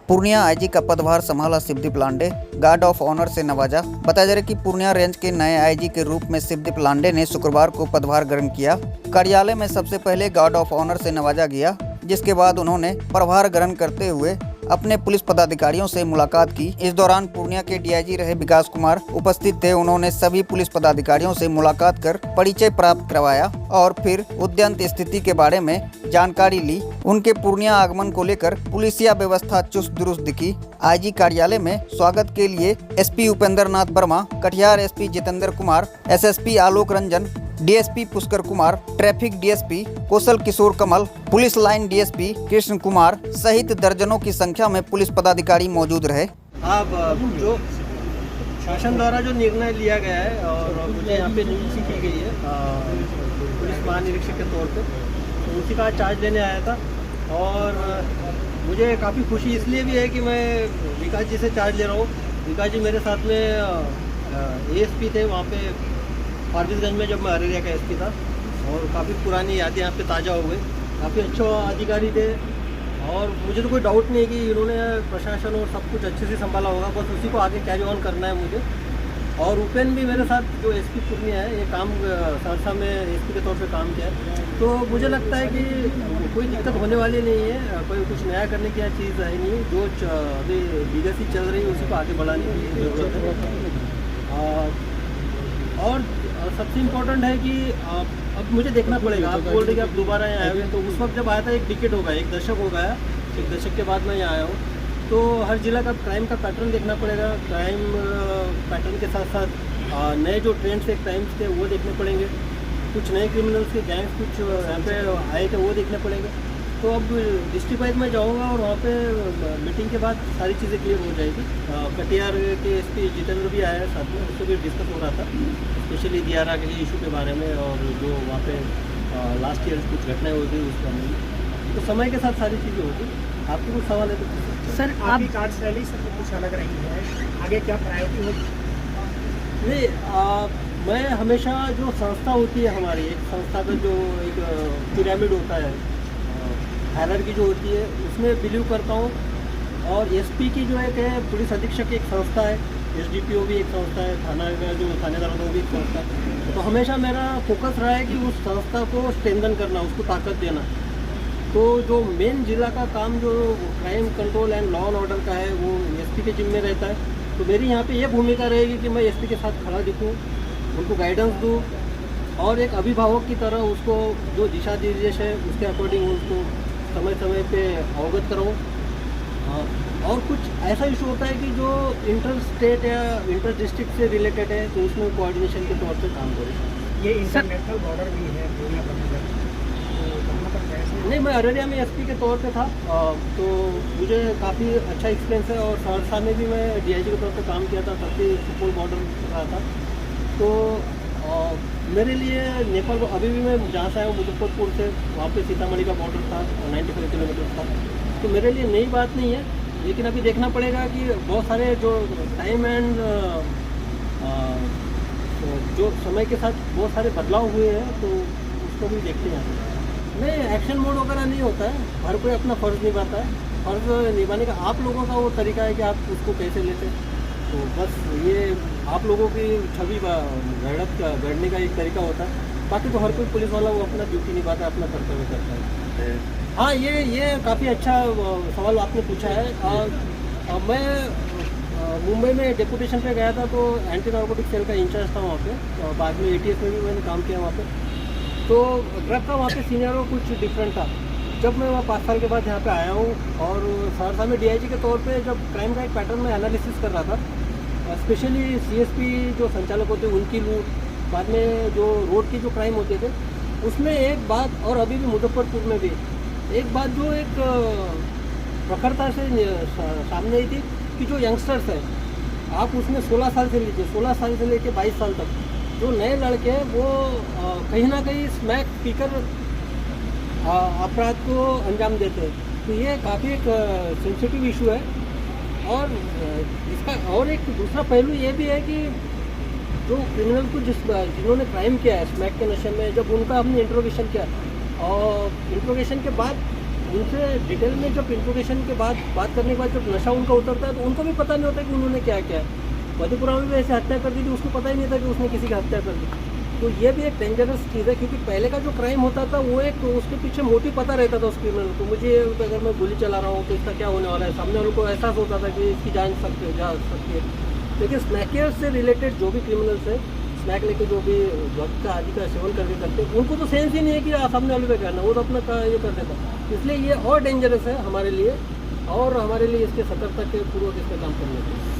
Purnia IG का पदभार संभाला शिवदीप लांडे, गार्ड ऑफ ऑनर से नवाजा। बताया जा रहा है कि पूर्णिया रेंज के नए आईजी के रूप में शिवदीप लांडे ने शुक्रवार को पदभार ग्रहण किया। कार्यालय में सबसे पहले गार्ड ऑफ ऑनर से नवाजा गया, जिसके बाद उन्होंने प्रभार ग्रहण करते हुए अपने पुलिस पदाधिकारियों से मुलाकात की। इस दौरान पूर्णिया के डीआईजी रहे विकास कुमार उपस्थित थे। उन्होंने सभी पुलिस पदाधिकारियों से मुलाकात कर परिचय प्राप्त करवाया और फिर उद्यंत स्थिति के बारे में जानकारी ली। उनके पूर्णिया आगमन को लेकर पुलिसिया व्यवस्था चुस्त दुरुस्त दिखी। आईजी कार्यालय में स्वागत के लिए SP Upendra Nath Verma, Katihar SP Jitendra Kumar, SSP Alok Ranjan, DSP Pushkar Kumar, traffic DSP Kaushal Kishore Kamal, police line DSP Krishna Kumar सहित दर्जनों की संख्या में पुलिस पदाधिकारी मौजूद रहे। अब जो शासन द्वारा जो निर्णय लिया गया है और मुझे यहाँ पे नियुक्ति की गई है पुलिस महानिरीक्षक के तौर पे, तो उसी का चार्ज लेने आया था। और मुझे काफ़ी खुशी इसलिए भी है कि मैं विकास जी से चार्ज ले रहा हूँ। विकास जी मेरे साथ में एएसपी थे वहाँ पे फारबिसगंज में, जब मैं अररिया का एसपी था, और काफ़ी पुरानी यादें यहाँ पे ताज़ा हो गई। काफ़ी अच्छे अधिकारी थे और मुझे तो कोई डाउट नहीं है कि इन्होंने प्रशासन और सब कुछ अच्छे से संभाला होगा। बस उसी को आगे कैरी ऑन करना है मुझे। और उपेन भी मेरे साथ, जो एसपी पूर्णिया है, ये काम सहरसा में एसपी के तौर पे काम किया है, तो मुझे लगता है कि कोई दिक्कत होने वाली नहीं है। कोई कुछ नया करने की चीज़ है नहीं, जो अभी लीगसी चल रही है उसी को आगे बढ़ाने की ज़रूरत है। और सबसे इम्पोर्टेंट है कि अब मुझे देखना पड़ेगा। आप बोल रहे कि आप दोबारा यहाँ आए हुए, तो उस वक्त जब आया था 1 डिकेड हो गया, 1 दशक हो गया। 1 दशक के बाद मैं यहाँ आया हूँ, तो हर जिला का क्राइम का पैटर्न देखना पड़ेगा। क्राइम पैटर्न के साथ साथ नए जो ट्रेंड्स एक टाइम्स थे वो देखने पड़ेंगे। कुछ नए क्रिमिनल्स के गैंग्स कुछ यहाँ पे आए थे वो देखने पड़ेंगे। तो अब डिस्ट्रिक्ट वाइज में जाऊँगा और वहाँ पे मीटिंग के बाद सारी चीज़ें क्लियर हो जाएगी। कटिहार के एसपी जितेंद्र भी आया है साथ में, उससे भी डिस्कस हो रहा था, स्पेशली दियारा के इशू के बारे में और जो वहाँ पे लास्ट ईयर कुछ घटनाएं हुई थी उस बारे में। तो समय के साथ सारी चीज़ें होगी। आपको कुछ सवाल है तो सर, आपकी कार्यशैली सब कुछ अलग रही है, आगे क्या प्रायोरिटी होगी? नहीं, मैं हमेशा जो संस्था होती है हमारी, एक संस्था का जो एक पिरामिड होता है, हायरार्की जो होती है, उसमें बिलीव करता हूँ। और एसपी की जो एक है, पुलिस अधीक्षक एक संस्था है, एसडीपीओ भी एक संस्था है, थाना का जो थानेदार होता है वो भी एक संस्था है। तो हमेशा मेरा फोकस रहा है कि उस संस्था को स्ट्रेंथन करना, उसको ताकत देना। तो जो मेन जिला का काम जो crime control and law and order का है, वो एसपी के जिम्मे रहता है। तो मेरी यहाँ पे ये भूमिका रहेगी कि मैं एसपी के साथ खड़ा दिखूँ, उनको गाइडेंस दूँ और एक अभिभावक की तरह उसको जो दिशा निर्देश है उसके अकॉर्डिंग उसको समय समय पे अवगत कराऊँ। और कुछ ऐसा इशू होता है कि जो इंटर स्टेट या इंटर डिस्ट्रिक्ट से रिलेटेड है, तो उसमें कोऑर्डिनेशन के तौर पे काम करें। ये इंटरनेशनल बॉर्डर भी है पूर्णिया पर, तो वहाँ पर कैसे? नहीं, मैं अररिया में एसपी के तौर पे था, तो मुझे काफ़ी अच्छा एक्सपीरियंस है। और सहरसा में भी मैं डीआईजी के तौर पे काम किया था, तब भी सुपौल बॉर्डर रहा था। तो मेरे लिए नेपाल, अभी भी मैं जहाँ से आया हूँ मुजफ्फरपुर से, वहाँ पे सीतामढ़ी का बॉर्डर था, 95 किलोमीटर था। तो मेरे लिए नई बात नहीं है, लेकिन अभी देखना पड़ेगा कि बहुत सारे जो टाइम एंड जो समय के साथ बहुत सारे बदलाव हुए हैं, तो उसको भी देखते हैं। नहीं, एक्शन मोड वगैरह नहीं होता है, हर कोई अपना फ़र्ज़ निभाता है। फ़र्ज़ निभाने का आप लोगों का वो तरीका है कि आप उसको कैसे लेते हैं। तो बस ये आप लोगों की छवि गढ़ने का एक तरीका होता है। बाकी तो हर कोई पुलिस वाला वो अपना ड्यूटी निभाता है, अपना कर्तव्य करता है। हाँ, ये काफ़ी अच्छा सवाल आपने पूछा है। मैं मुंबई में डेपुटेशन पे गया था, तो एंटी नार्कोटिक सेल का इंचार्ज था वहाँ पे। बाद में एटीएस में भी मैंने काम किया वहाँ पे। तो ड्रग का वहाँ पे सीनियरों कुछ डिफरेंट था। जब मैं वहाँ 5 साल के बाद यहाँ पे आया हूँ और सहरसा में डीआईजी के तौर पे जब क्राइम का एक पैटर्न में एनालिसिस कर रहा था, स्पेशली सीएसपी जो संचालक होते हैं उनकी लूट, बाद में जो रोड की जो क्राइम होते थे, उसमें एक बात, और अभी भी मुजफ्फरपुर में भी एक बात जो एक प्रखरता से सामने आई थी कि जो यंगस्टर्स हैं, आप उसमें 16 साल से लीजिए, 16 साल से लेकर 22 साल तक जो नए लड़के हैं, वो कहीं ना कहीं स्मैक पीकर अपराध को अंजाम देते हैं। तो ये काफ़ी एक सेंसिटिव इशू है। और इसका और एक दूसरा पहलू ये भी है कि जो क्रिमिनल को जिन्होंने क्राइम किया है स्मैक के नशे में, जब उनका हमने इंट्रोगेशन किया और इंट्रोगेशन के बाद उनसे डिटेल में जब इंट्रोगेशन के बाद बात करने के बाद जब नशा उनका उतरता है तो उनको भी पता नहीं होता कि उन्होंने क्या किया है। मधेपुरा में भी ऐसे हत्या कर दी थी, उसको पता ही नहीं था कि उसने किसी की हत्या कर दी। तो ये भी एक डेंजरस चीज़ है, क्योंकि पहले का जो क्राइम होता था वो एक उसके पीछे मोटिव पता रहता था उस क्रिमिनल को। मुझे अगर मैं गोली चला रहा हूँ तो इसका क्या होने वाला है, सामने वालों को एहसास होता था कि इसकी जान जा सकती है। लेकिन स्नैकर्स से रिलेटेड जो भी क्रिमिनल्स है, स्नैक लेके जो भी ड्रग्स का आदि का सेवन करके करते हैं, उनको तो सेंस ही नहीं है कि सामने वाले पे करना, वो तो अपना ये कर देता। इसलिए ये और डेंजरस है हमारे लिए, और हमारे लिए इसके सतर्कता के पूर्वक इस पर काम करने के लिए।